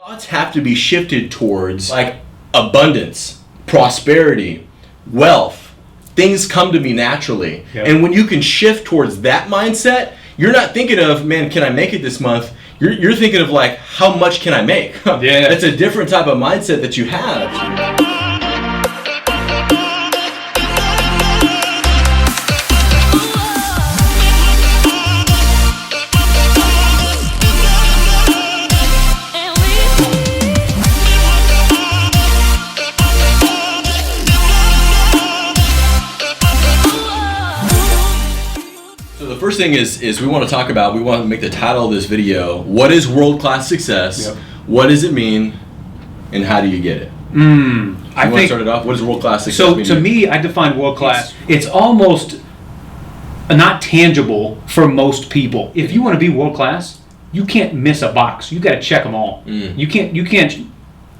Thoughts have to be shifted towards like abundance, prosperity, wealth. Things come to me naturally. Yep. And when you can shift towards that mindset, you're not thinking of, man, can I make it this month? You're thinking of like, how much can I make? Yeah. That's a different type of mindset that you have. The first thing is we want to make the title of this video, what is world-class success? Yep. What does it mean? And how do you get it? I want to start it off? What is world-class success so mean to me, I define world-class. It's almost not tangible for most people. If you want to be world-class, you can't miss a box. You got to check them all. You can't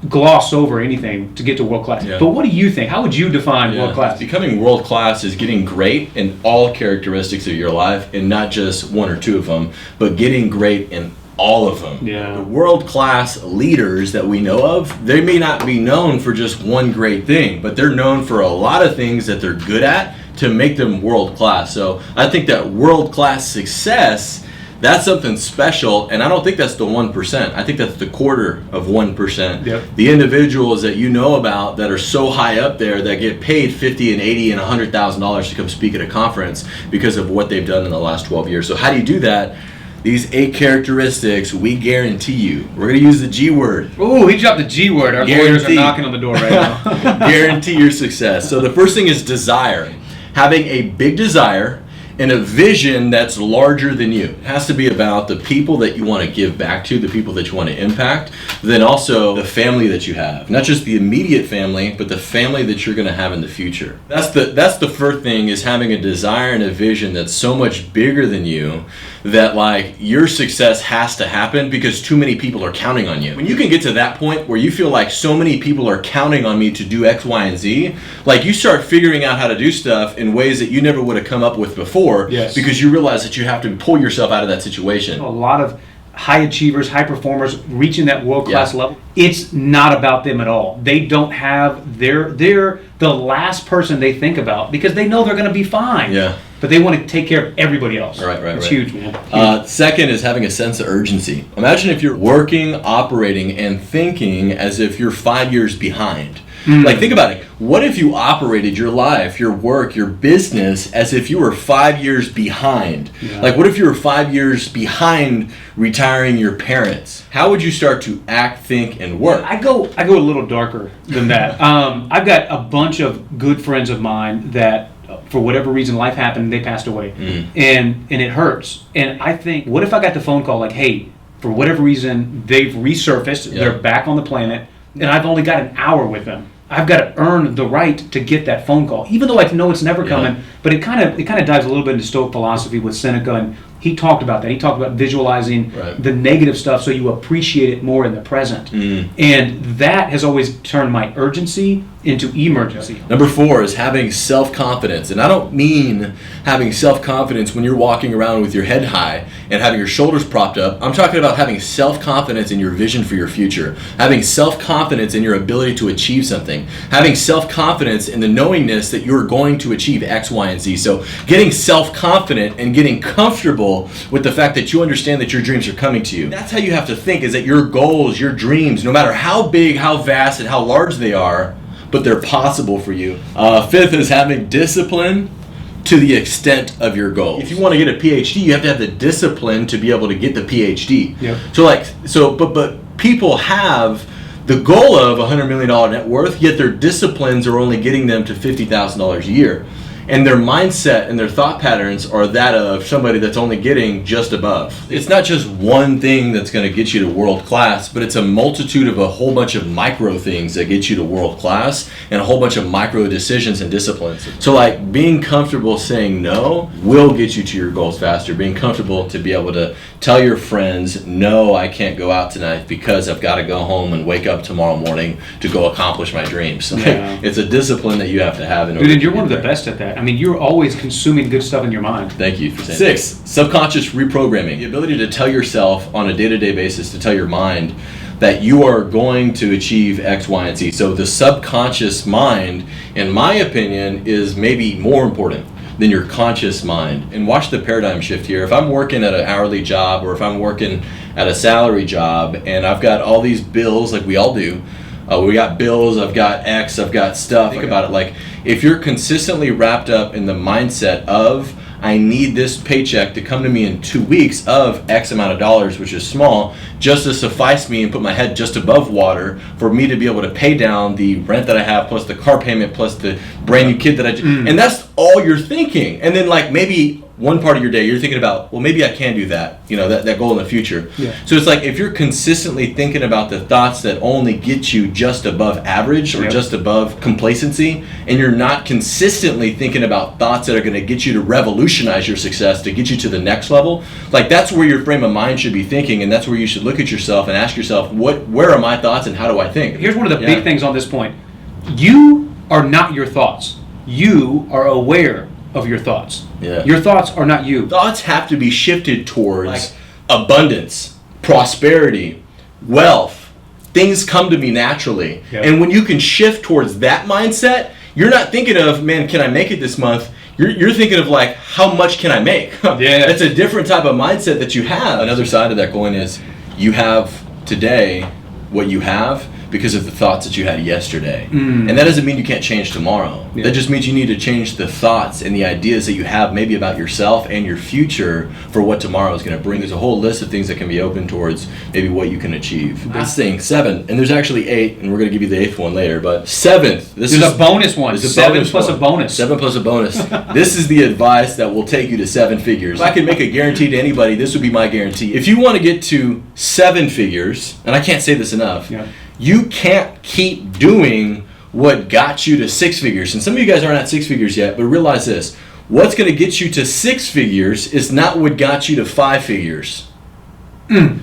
gloss over anything to get to world class. Yeah. But what do you think? How would you define world class? Becoming world class is getting great in all characteristics of your life, and not just one or two of them, but getting great in all of them. Yeah. The world class leaders that we know of, they may not be known for just one great thing, but they're known for a lot of things that they're good at to make them world class. So I think that world class success, that's something special, and I don't think that's the 1%. I think that's the quarter of 1%. Yep. The individuals that you know about that are so high up there that get paid $50,000 and $80,000 and $100,000 to come speak at a conference because of what they've done in the last 12 years. So how do you do that? These 8 characteristics, we guarantee you. We're going to use the G word. Oh, he dropped the G word. Our lawyers are knocking on the door right now. Guarantee your success. So the first thing is desire. Having a big desire and a vision that's larger than you. It has to be about the people that you want to give back to, the people that you want to impact, then also the family that you have. Not just the immediate family, but the family that you're going to have in the future. That's the first thing, is having a desire and a vision that's so much bigger than you that like your success has to happen because too many people are counting on you. When you can get to that point where you feel like so many people are counting on me to do X, Y, and Z, like you start figuring out how to do stuff in ways that you never would have come up with before. Yes. Because you realize that you have to pull yourself out of that situation. A lot of high achievers, high performers reaching that world-class level, it's not about them at all. They don't have, they're the last person they think about because they know they're going to be fine. Yeah. But they want to take care of everybody else. Right. It's huge, man. Huge. Second is having a sense of urgency. Imagine if you're working, operating, and thinking as if you're 5 years behind. Like, think about it. What if you operated your life, your work, your business as if you were 5 years behind? Yeah. Like, what if you were 5 years behind retiring your parents? How would you start to act, think, and work? I go a little darker than that. I've got a bunch of good friends of mine that, for whatever reason, life happened, they passed away. And it hurts. And I think, what if I got the phone call like, hey, for whatever reason, they've resurfaced, they're back on the planet, and I've only got an hour with them. I've got to earn the right to get that phone call, even though I know it's never coming. But it kind of dives a little bit into Stoic philosophy with Seneca, and he talked about that. He talked about visualizing the negative stuff so you appreciate it more in the present. And that has always turned my urgency into emergency. Number 4 is having self-confidence. And I don't mean having self-confidence when you're walking around with your head high and having your shoulders propped up. I'm talking about having self-confidence in your vision for your future. Having self-confidence in your ability to achieve something. Having self-confidence in the knowingness that you're going to achieve X, Y, and Z. So getting self-confident and getting comfortable with the fact that you understand that your dreams are coming to you. That's how you have to think, is that your goals, your dreams, no matter how big, how vast, and how large they are, but they're possible for you. 5th is having discipline to the extent of your goals. If you want to get a PhD, you have to have the discipline to be able to get the PhD. Yep. But people have the goal of $100 million net worth, yet their disciplines are only getting them to $50,000 a year. And their mindset and their thought patterns are that of somebody that's only getting just above. It's not just one thing that's going to get you to world class, but it's a multitude of a whole bunch of micro things that get you to world class and a whole bunch of micro decisions and disciplines. So like being comfortable saying no will get you to your goals faster. Being comfortable to be able to tell your friends, no, I can't go out tonight because I've got to go home and wake up tomorrow morning to go accomplish my dreams. Yeah. It's a discipline that you have to have in order. Dude, and you're one of the best at that. I mean, you're always consuming good stuff in your mind. Thank you for saying that. 6, subconscious reprogramming. The ability to tell yourself on a day-to-day basis, to tell your mind, that you are going to achieve X, Y, and Z. So the subconscious mind, in my opinion, is maybe more important than your conscious mind. And watch the paradigm shift here. If I'm working at an hourly job, or if I'm working at a salary job, and I've got all these bills, like we all do, we got bills, I've got X, I've got stuff. Think about it, like if you're consistently wrapped up in the mindset of, I need this paycheck to come to me in 2 weeks of X amount of dollars, which is small, just to suffice me and put my head just above water for me to be able to pay down the rent that I have, plus the car payment, plus the brand new kid that and that's all you're thinking. And then like maybe one part of your day you're thinking about, well, maybe I can do that, that goal in the future. Yeah. So it's like if you're consistently thinking about the thoughts that only get you just above average or just above complacency, and you're not consistently thinking about thoughts that are going to get you to revolutionize your success, to get you to the next level, like that's where your frame of mind should be thinking, and that's where you should look at yourself and ask yourself, where are my thoughts and how do I think? Here's one of the big things on this point. You are not your thoughts. You are aware of your thoughts. Yeah. Your thoughts are not you. Thoughts have to be shifted towards abundance, prosperity, wealth. Things come to me naturally. Yep. And when you can shift towards that mindset, you're not thinking of, man, can I make it this month? You're thinking of like, how much can I make? Yeah. That's a different type of mindset that you have. Another side of that coin is you have today what you have because of the thoughts that you had yesterday. And that doesn't mean you can't change tomorrow. Yeah. That just means you need to change the thoughts and the ideas that you have maybe about yourself and your future for what tomorrow is going to bring. There's a whole list of things that can be open towards maybe what you can achieve. That's saying 7, and there's actually 8, and we're going to give you the 8th one later, but 7th. There's a bonus one. 7 plus a bonus. 7 plus a bonus. This is the advice that will take you to 7 figures. If I could make a guarantee to anybody, this would be my guarantee. If you want to get to 7 figures, and I can't say this enough, you can't keep doing what got you to 6 figures. And some of you guys aren't at 6 figures yet, but realize this. What's going to get you to 6 figures is not what got you to 5 figures.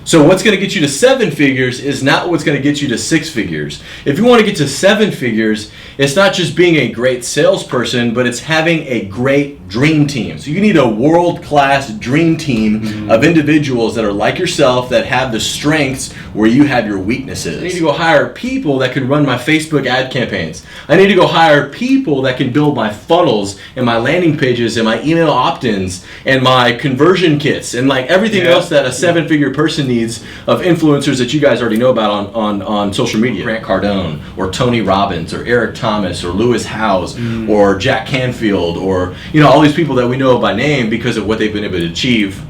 So what's going to get you to 7 figures is not what's going to get you to 6 figures. If you want to get to 7 figures, it's not just being a great salesperson, but it's having a great dream team. So you need a world-class dream team of individuals that are like yourself, that have the strengths where you have your weaknesses. I need to go hire people that can run my Facebook ad campaigns. I need to go hire people that can build my funnels and my landing pages and my email opt-ins and my conversion kits and like everything else that a 7-figure person needs of influencers that you guys already know about on social media. Grant Cardone or Tony Robbins or Eric Thomas or Lewis Howes or Jack Canfield or all these people that we know by name because of what they've been able to achieve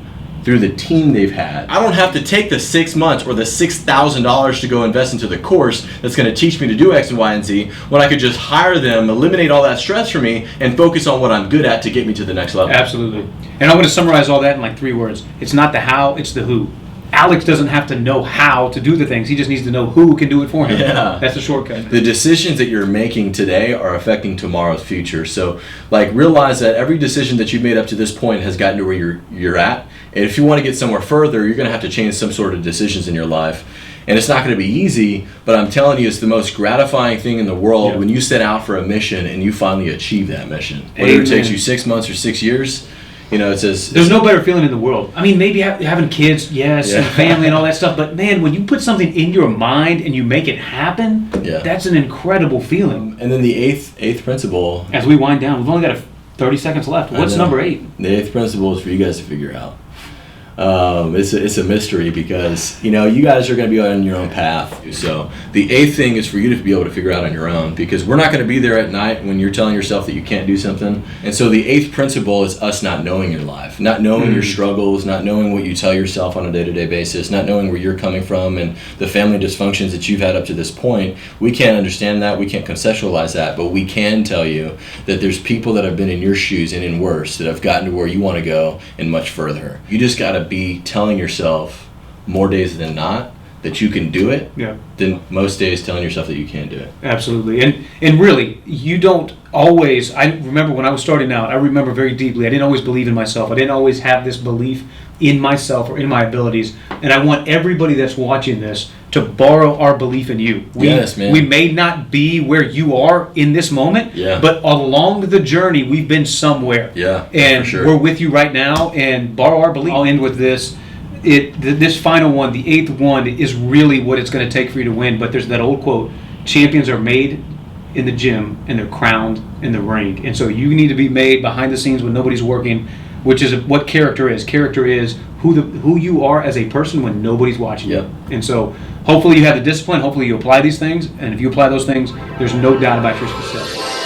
through the team they've had. I don't have to take the 6 months or the $6,000 to go invest into the course that's going to teach me to do X and Y and Z when I could just hire them, eliminate all that stress for me, and focus on what I'm good at to get me to the next level. Absolutely. And I'm going to summarize all that in like 3 words. It's not the how, it's the who. Alex doesn't have to know how to do the things. He just needs to know who can do it for him. Yeah. That's a shortcut. The decisions that you're making today are affecting tomorrow's future. So, realize that every decision that you've made up to this point has gotten to where you're at. And if you want to get somewhere further, you're going to have to change some sort of decisions in your life. And it's not going to be easy, but I'm telling you, it's the most gratifying thing in the world when you set out for a mission and you finally achieve that mission. Whether it takes you 6 months or 6 years, it says... There's no better feeling in the world. I mean, maybe having kids, yes, and family and all that stuff, but man, when you put something in your mind and you make it happen, that's an incredible feeling. And then the eighth principle... As we wind down, we've only got 30 seconds left. What's number 8? The 8th principle is for you guys to figure out. It's a mystery because you guys are going to be on your own path. So the 8th thing is for you to be able to figure out on your own, because we're not going to be there at night when you're telling yourself that you can't do something. And so the 8th principle is us not knowing your life, not knowing your struggles, not knowing what you tell yourself on a day-to-day basis, not knowing where you're coming from and the family dysfunctions that you've had up to this point. We can't understand that, we can't conceptualize that, but we can tell you that there's people that have been in your shoes and in worse that have gotten to where you want to go and much further. You just got to be telling yourself more days than not that you can do it than most days telling yourself that you can't do it. Absolutely. And really, you don't always... I remember when I was starting out, I remember very deeply, I didn't always believe in myself. I didn't always have this belief in myself or in my abilities. And I want everybody that's watching this to borrow our belief in you. We may not be where you are in this moment, but along the journey, we've been somewhere. Yeah, and for sure. We're with you right now, and borrow our belief. I'll end with this. this final one, the eighth one, is really what it's going to take for you to win. But there's that old quote: champions are made in the gym and they're crowned in the ring. And so you need to be made behind the scenes when nobody's working, which is what character is. Character is who you are as a person when nobody's watching you. And so hopefully you have the discipline. Hopefully you apply these things. And if you apply those things, there's no doubt about your success.